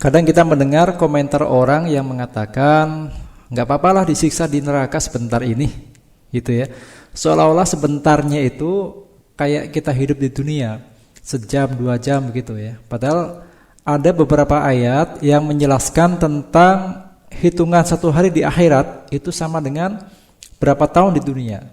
Kadang kita mendengar komentar orang yang mengatakan nggak apa-apalah disiksa di neraka sebentar ini, gitu ya. Seolah-olah sebentarnya itu kayak kita hidup di dunia, sejam, 2 jam begitu ya. Padahal ada beberapa ayat yang menjelaskan tentang hitungan 1 hari di akhirat itu sama dengan berapa tahun di dunia.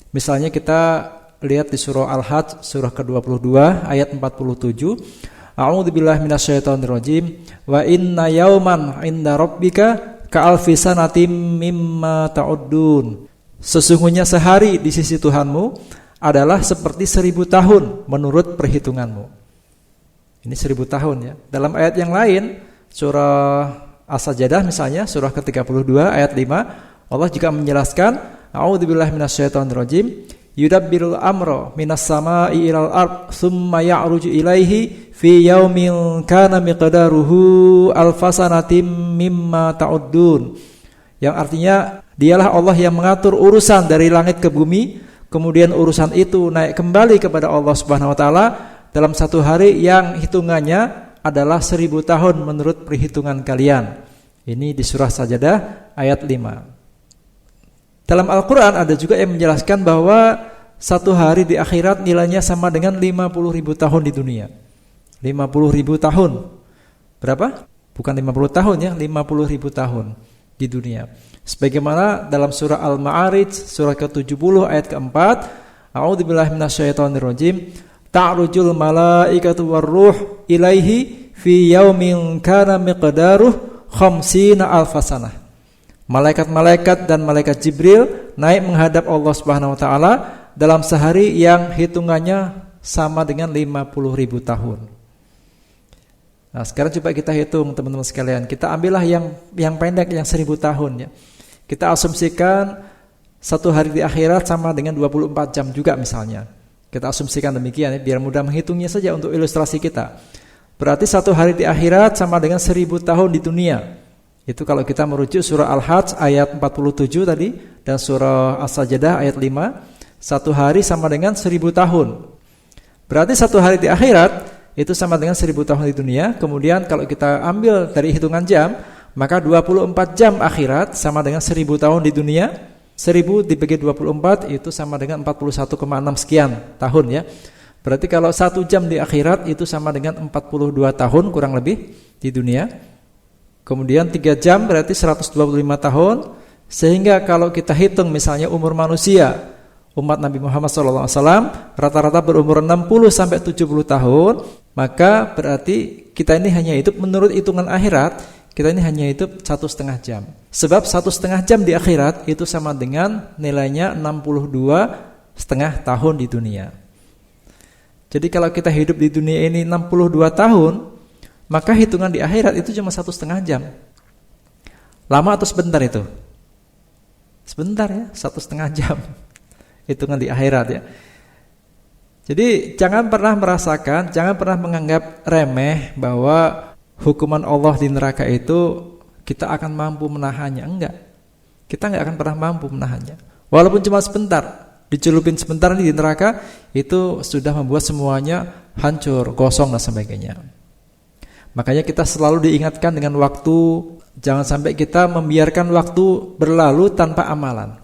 Misalnya kita lihat di surah Al-Hajj, surah ke-22 ayat 47. A'udzubillahi minasyaitonirrajim. Wa inna yauman 'inda rabbika ka'alfi sanatim mimma ta'uddun. Sesungguhnya sehari di sisi Tuhanmu adalah seperti 1000 tahun menurut perhitunganmu. Ini 1000 tahun ya. Dalam ayat yang lain, surah As-Sajdah misalnya, surah ke-32 ayat 5, Allah juga menjelaskan, A'udzubillahi minasyaitonirrajim. Yudabbirul amra minas sama'i ilal ard thumma ya'ruju ilaihi fi yaumin kana miqdaruhu alfasanatim mimma ta'uddun. Yang artinya dialah Allah yang mengatur urusan dari langit ke bumi, kemudian urusan itu naik kembali kepada Allah Subhanahu wa taala dalam 1 hari yang hitungannya adalah 1000 tahun menurut perhitungan kalian. Ini di surah Sajdah ayat 5. Dalam Al-Quran ada juga yang menjelaskan bahwa 1 hari di akhirat nilainya sama dengan 50.000 tahun di dunia. 50.000 tahun. Berapa? Bukan 50 tahun ya, 50.000 tahun di dunia. Sebagaimana dalam surah Al-Ma'arij, surah ke-70 ayat ke-4, A'udzubillahi minasyaitonirrajim. Ta'rujul malaikatu warruh ilaihi fi yaumin kana miqdaruh khamsina alfasanah. Malaikat-malaikat dan malaikat Jibril naik menghadap Allah Subhanahu wa taala dalam sehari yang hitungannya sama dengan 50.000 tahun. Nah, sekarang coba kita hitung teman-teman sekalian. Kita ambillah yang pendek, yang 1000 tahun ya. Kita asumsikan 1 hari di akhirat sama dengan 24 jam juga misalnya. Kita asumsikan demikian ya, biar mudah menghitungnya saja untuk ilustrasi kita. Berarti 1 hari di akhirat sama dengan 1000 tahun di dunia. Itu kalau kita merujuk surah Al-Hajj ayat 47 tadi dan surah As-Sajdah ayat 5, 1 hari sama dengan 1000 tahun. Berarti 1 hari di akhirat itu sama dengan 1000 tahun di dunia. Kemudian kalau kita ambil dari hitungan jam, maka 24 jam akhirat sama dengan 1000 tahun di dunia. 1000 dibagi 24 itu sama dengan 41,6 sekian tahun ya. Berarti kalau 1 jam di akhirat itu sama dengan 42 tahun kurang lebih di dunia. Kemudian 3 jam berarti 125 tahun. Sehingga kalau kita hitung misalnya umur manusia, umat Nabi Muhammad SAW rata-rata berumur 60 sampai 70 tahun, maka berarti kita ini hanya hidup menurut hitungan akhirat, kita ini hanya hidup 1,5 jam. Sebab 1,5 jam di akhirat itu sama dengan nilainya 62,5 tahun di dunia. Jadi kalau kita hidup di dunia ini 62 tahun, maka hitungan di akhirat itu cuma 1,5 jam. Lama atau sebentar itu? Sebentar ya, 1,5 jam. Hitungan di akhirat ya. Jadi jangan pernah merasakan, jangan pernah menganggap remeh bahwa hukuman Allah di neraka itu kita akan mampu menahannya. Enggak. Kita enggak akan pernah mampu menahannya. Walaupun cuma sebentar, dicelupin sebentar di neraka, itu sudah membuat semuanya hancur, gosong dan sebagainya. Makanya kita selalu diingatkan dengan waktu, jangan sampai kita membiarkan waktu berlalu tanpa amalan.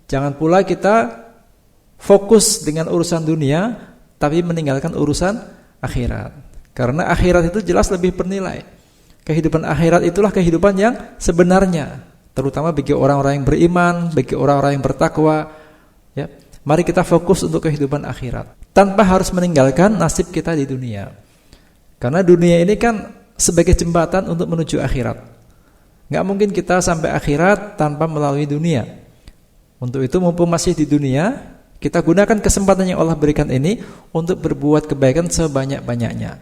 Jangan pula kita fokus dengan urusan dunia tapi meninggalkan urusan akhirat. Karena akhirat itu jelas lebih bernilai. Kehidupan akhirat itulah kehidupan yang sebenarnya, terutama bagi orang-orang yang beriman, bagi orang-orang yang bertakwa ya. Mari kita fokus untuk kehidupan akhirat tanpa harus meninggalkan nasib kita di dunia. Karena dunia ini kan sebagai jembatan untuk menuju akhirat. Gak mungkin kita sampai akhirat tanpa melalui dunia. Untuk itu mumpung masih di dunia, kita gunakan kesempatan yang Allah berikan ini untuk berbuat kebaikan sebanyak-banyaknya.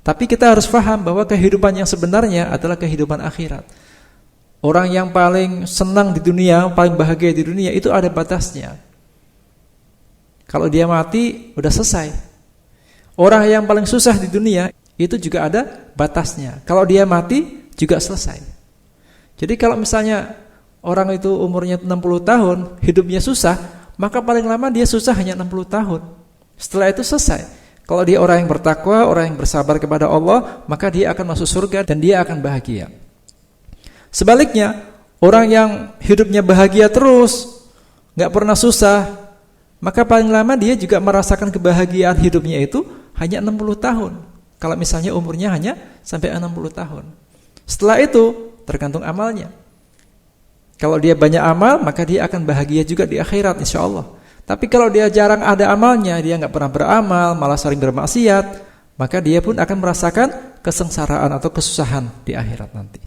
Tapi kita harus paham bahwa kehidupan yang sebenarnya adalah kehidupan akhirat. Orang yang paling senang di dunia, paling bahagia di dunia itu ada batasnya. Kalau dia mati, udah selesai. Orang yang paling susah di dunia itu juga ada batasnya. Kalau dia mati juga selesai. Jadi kalau misalnya orang itu umurnya 60 tahun, hidupnya susah, maka paling lama dia susah hanya 60 tahun. Setelah itu selesai. Kalau dia orang yang bertakwa, orang yang bersabar kepada Allah, maka dia akan masuk surga dan dia akan bahagia. Sebaliknya, orang yang hidupnya bahagia terus, nggak pernah susah, maka paling lama dia juga merasakan kebahagiaan hidupnya itu hanya 60 tahun. Kalau misalnya umurnya hanya sampai 60 tahun. Setelah itu, tergantung amalnya. Kalau dia banyak amal, maka dia akan bahagia juga di akhirat, insya Allah. Tapi kalau dia jarang ada amalnya, dia nggak pernah beramal, malah sering bermaksiat, maka dia pun akan merasakan kesengsaraan atau kesusahan di akhirat nanti.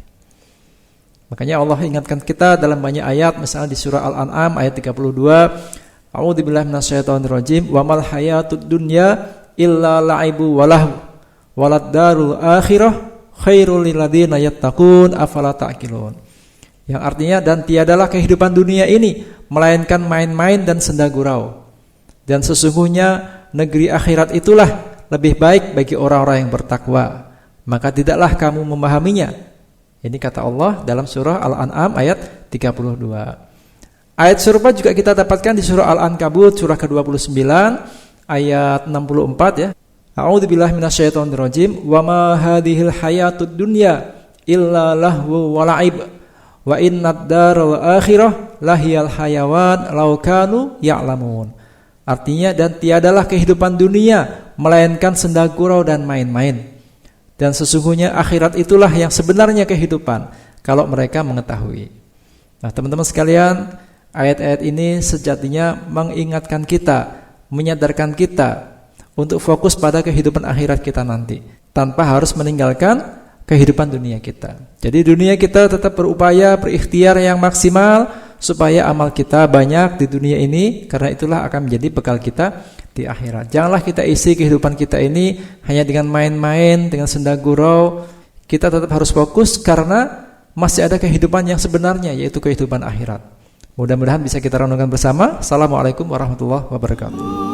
Makanya Allah ingatkan kita dalam banyak ayat, misalnya di surah Al-An'am ayat 32, A'udzubillahi minasyaitonirrajim, wa mal hayatud dunya illa la'ibu walahu walad darul akhirah khairul lil ladzina yattaqun afala ta'qilun. Yang artinya, dan tiadalah kehidupan dunia ini melainkan main-main dan senda gurau. Dan sesungguhnya negeri akhirat itulah lebih baik bagi orang-orang yang bertakwa. Maka tidaklah kamu memahaminya. Ini kata Allah dalam surah Al-An'am ayat 32. Ayat serupa juga kita dapatkan di surah Al-Ankabut surah ke-29 ayat 64 ya. A'udzubillahi minasyaitonirrajim. Wa ma hadhil hayatud dunya illa lahu wa la'ib. Wa innad daral akhirah lahiyal hayawan law kanu ya'lamun. Artinya, dan tiadalah kehidupan dunia melainkan senda gurau dan main-main. Dan sesungguhnya akhirat itulah yang sebenarnya kehidupan kalau mereka mengetahui. Nah, teman-teman sekalian, ayat-ayat ini sejatinya mengingatkan kita, menyadarkan kita untuk fokus pada kehidupan akhirat kita nanti, tanpa harus meninggalkan kehidupan dunia kita. Jadi dunia kita tetap berupaya, berikhtiar yang maksimal supaya amal kita banyak di dunia ini, karena itulah akan menjadi bekal kita di akhirat. Janganlah kita isi kehidupan kita ini hanya dengan main-main, dengan senda gurau. Kita tetap harus fokus karena masih ada kehidupan yang sebenarnya, yaitu kehidupan akhirat. Mudah-mudahan bisa kita renungkan bersama. Assalamualaikum warahmatullahi wabarakatuh.